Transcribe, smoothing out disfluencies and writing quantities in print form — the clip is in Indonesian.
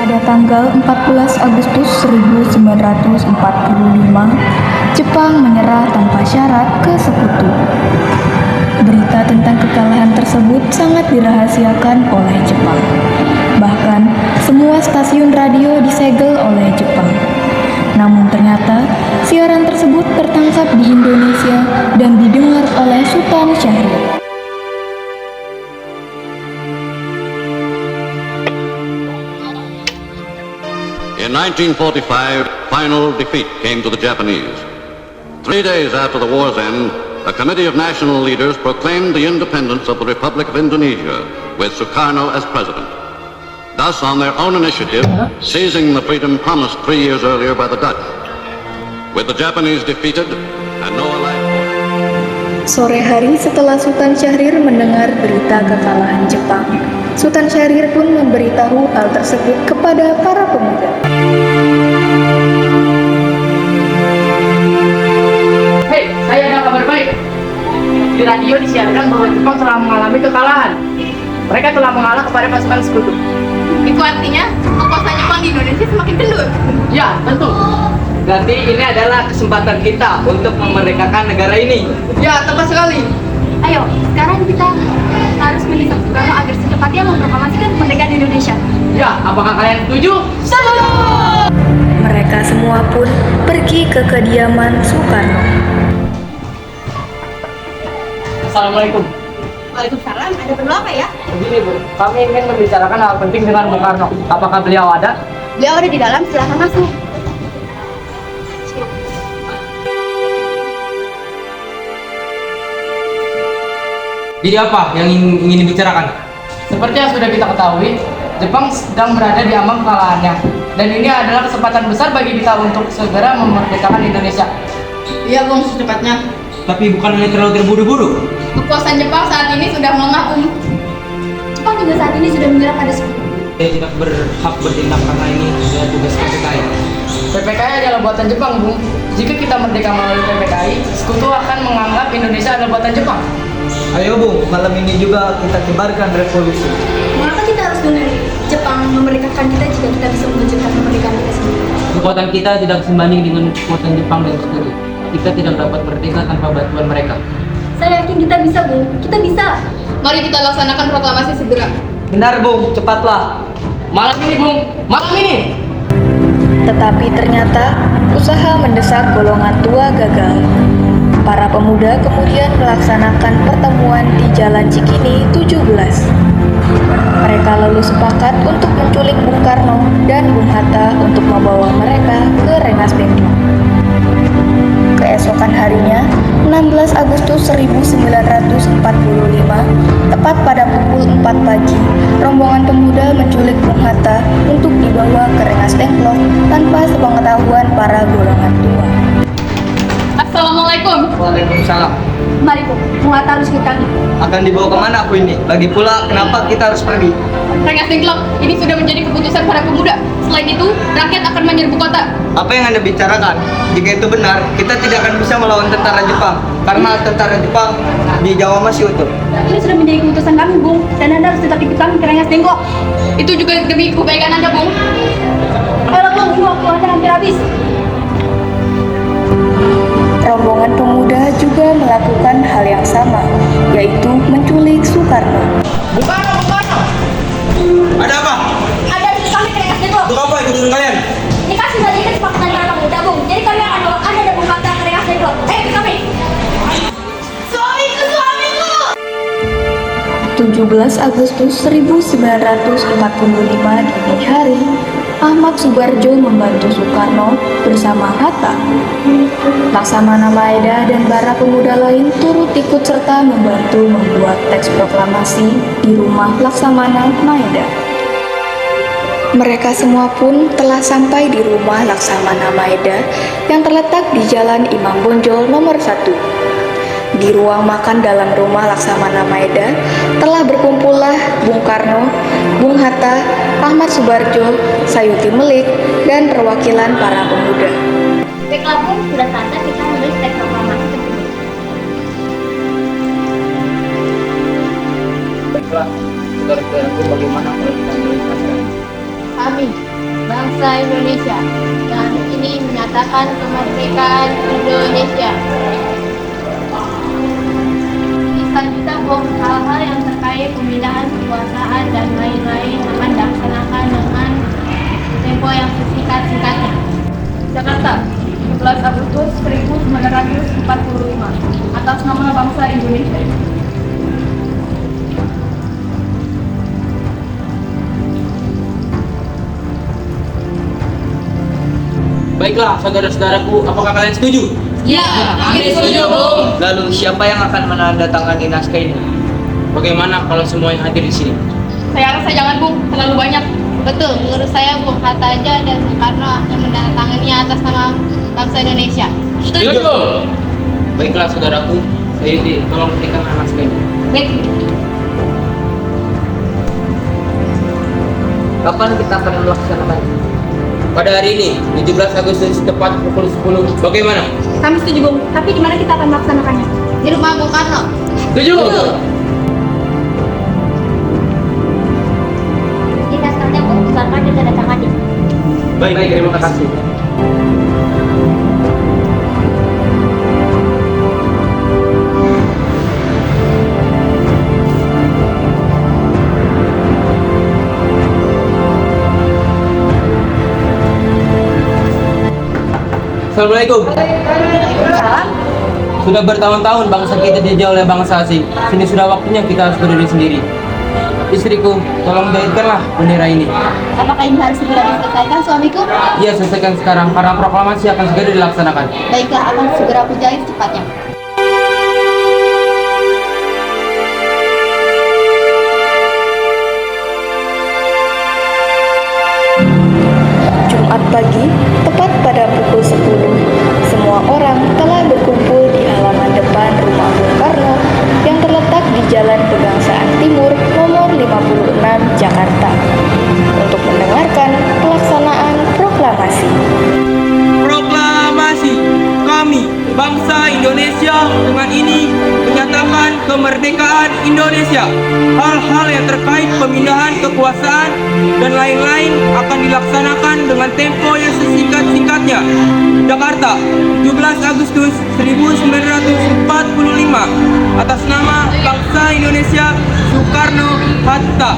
Pada tanggal 14 Agustus 1945, Jepang menyerah tanpa syarat ke sekutu. Berita tentang kekalahan tersebut sangat dirahasiakan oleh Jepang. Bahkan, semua stasiun radio disegel oleh Jepang. Namun ternyata, siaran tersebut tertangkap di Indonesia dan didengar oleh Sultan Syahrir. In 1945, final defeat came to the Japanese. 3 days after the war's end, a committee of national leaders proclaimed the independence of the Republic of Indonesia, with Sukarno as president. Thus, on their own initiative, seizing the freedom promised 3 years earlier by the Dutch. With the Japanese defeated and no allied force. Sore hari setelah Sultan Syahrir mendengar berita kekalahan Jepang, Sultan Syahrir pun memberitahu hal tersebut kepada para pemuda. Hei, saya ada kabar baik. Di radio disiarkan bahwa Jepang telah mengalami kekalahan. Mereka telah mengalah kepada pasukan sekutu. Itu artinya kekuasaan Jepang di Indonesia semakin kendor. Ya, tentu. Berarti ini adalah kesempatan kita untuk memerdekakan negara ini. Ya, tepat sekali. Ayo, sekarang kita harus mendesak Soekarno agar secepatnya memproklamasikan kemerdekaan Indonesia. Ya, apakah kalian setuju? Setuju! Mereka semua pun pergi ke kediaman Soekarno. Assalamualaikum. Waalaikumsalam, ada perlu apa ya? Begini Bu, kami ingin membicarakan hal penting dengan Bung Karno. Apakah beliau ada? Beliau ada di dalam, silahkan masuk. Jadi apa yang ingin dibicarakan? Seperti yang sudah kita ketahui, Jepang sedang berada di ambang kekalahannya. Dan ini adalah kesempatan besar bagi kita untuk segera memerdekakan Indonesia. Iya, Bung, secepatnya. Tapi bukannya terlalu terburu-buru? Kekuasaan Jepang saat ini sudah melengah, Bung. Jepang juga saat ini sudah menyerah pada sekutu. Saya tidak berhak bertindak karena ini adalah tugas PPKI. PPKI adalah buatan Jepang, Bung. Jika kita merdeka melalui PPKI, sekutu akan menganggap Indonesia adalah buatan Jepang. Ayo Bung, malam ini juga kita kibarkan revolusi. Mengapa kita harus menunggu Jepang memerdekakan kita jika kita bisa mewujudkan kemerdekaan kita sendiri? Kekuatan kita tidak sebanding dengan kekuatan Jepang dan sekutu. Kita tidak dapat merdeka tanpa bantuan mereka. Saya yakin kita bisa, Bung. Kita bisa. Mari kita laksanakan proklamasi segera. Benar Bung, cepatlah. Malam ini, Bung. Malam ini. Tetapi ternyata usaha mendesak golongan tua gagal. Para pemuda kemudian melaksanakan pertemuan di Jalan Cikini 17. Mereka lalu sepakat untuk menculik Bung Karno dan Bung Hatta untuk membawa mereka ke Rengas Dengklok. Keesokan harinya, 16 Agustus 1945, tepat pada pukul 4 pagi, rombongan pemuda menculik Bung Hatta untuk dibawa ke Rengas Dengklok tanpa sepengetahuan para golongan tua. Assalamualaikum. Waalaikumsalam. Mari, Bung. Bung Hatta harus kita. Akan dibawa kemana aku ini? Lagi pula, kenapa kita harus pergi? Rengas Dengklok, ini sudah menjadi keputusan para pemuda. Selain itu, rakyat akan menyerbu kota. Apa yang Anda bicarakan? Jika itu benar, kita tidak akan bisa melawan tentara Jepang. Karena tentara Jepang di Jawa masih utuh. Ini sudah menjadi keputusan kami, Bung. Dan Anda harus tetap ikut kami ke Rengas Dengklok. Itu juga demi kebaikan Anda, Bung. Ayo, Bung. Waktu Anda hampir habis. Rombongan pemuda juga melakukan hal yang sama, yaitu menculik Soekarno. Bung Karno, Bung Karno. Ada apa? Ada di kami ke Rengas Dengklok. Untuk apa ikutin kalian? Ini kan sudah jadi kesepakatan para pemuda, Bung. Jadi kami akan bawa Anda dan Bung Hatta ke Rengas Dengklok. Ayo ikut kami. Suamiku, suamiku. 17 Agustus 1945 dini hari, Ahmad Subarjo membantu Soekarno bersama Hatta. Laksamana Maeda dan para pemuda lain turut ikut serta membantu membuat teks proklamasi di rumah Laksamana Maeda. Mereka semua pun telah sampai di rumah Laksamana Maeda yang terletak di Jalan Imam Bonjol nomor 1. Di ruang makan dalam rumah Laksamana Maeda telah berkumpullah Bung Karno, Bung Hatta, Ahmad Subarjo, Sayuti Melik, dan perwakilan para pemuda. Baiklah, Bung, sudah saatnya kita menulis teks proklamasi tersebut. Baiklah, saudara-saudaraku, bagaimana kalau kita menuliskan? Amin. bangsa Indonesia. Dan ini menyatakan kemerdekaan Indonesia. Selanjutnya, Bung, hal-hal yang terkait pemindahan kekuasaan dan lain-lain akan dilaksanakan dengan tempo yang sesingkat-singkatnya. Jakarta, 11 Agustus 1945, atas nama bangsa Indonesia. Baiklah, saudara-saudaraku, apakah kalian setuju? Ya, kami setuju, Bung. Lalu siapa yang akan menandatangani naskah ini? Bagaimana kalau semua yang hadir di sini? Saya rasa jangan, Bung, terlalu banyak. Betul, menurut saya Bung Hatta aja dan Soekarno yang menandatangani atas nama bangsa Indonesia. Setuju. Baiklah, saudaraku, saya tolong berikan naskah ini. Baik. Kapan kita akan melaksanakannya? Pada hari ini, 17 Agustus tepat pukul 10. Bagaimana? Kami setuju, Bung. Tapi di mana kita akan melaksanakannya? Di rumah Bung Karno. Setuju. Di naskahnya Bung, silakan ditandatangani. Baik, terima kasih. Assalamualaikum. Sudah bertahun-tahun bangsa kita dijajah oleh bangsa asing. Kini sudah waktunya kita harus berdiri sendiri. Istriku, tolong jahitkanlah bendera ini. Apakah ini harus segera diselesaikan, suamiku? Iya, selesaikan sekarang karena proklamasi akan segera dilaksanakan. Baiklah, akan segera aku jahit cepatnya. Jumat pagi, tepat pada pukul 10, semua orang telah berkumpul di halaman depan rumah Bung Karno yang terletak di Jalan Pegangsaan Timur nomor 56 Jakarta untuk mendengarkan pelaksanaan proklamasi. Proklamasi kami, bangsa Indonesia, dengan ini menyatakan kemerdekaan Indonesia. Hal-hal yang terkait pemindahan kekuasaan dan lain-lain akan dilaksanakan dengan tempo yang sesingkat-singkatnya. Jakarta, 17 Agustus 1945, atas nama bangsa Indonesia, Soekarno-Hatta.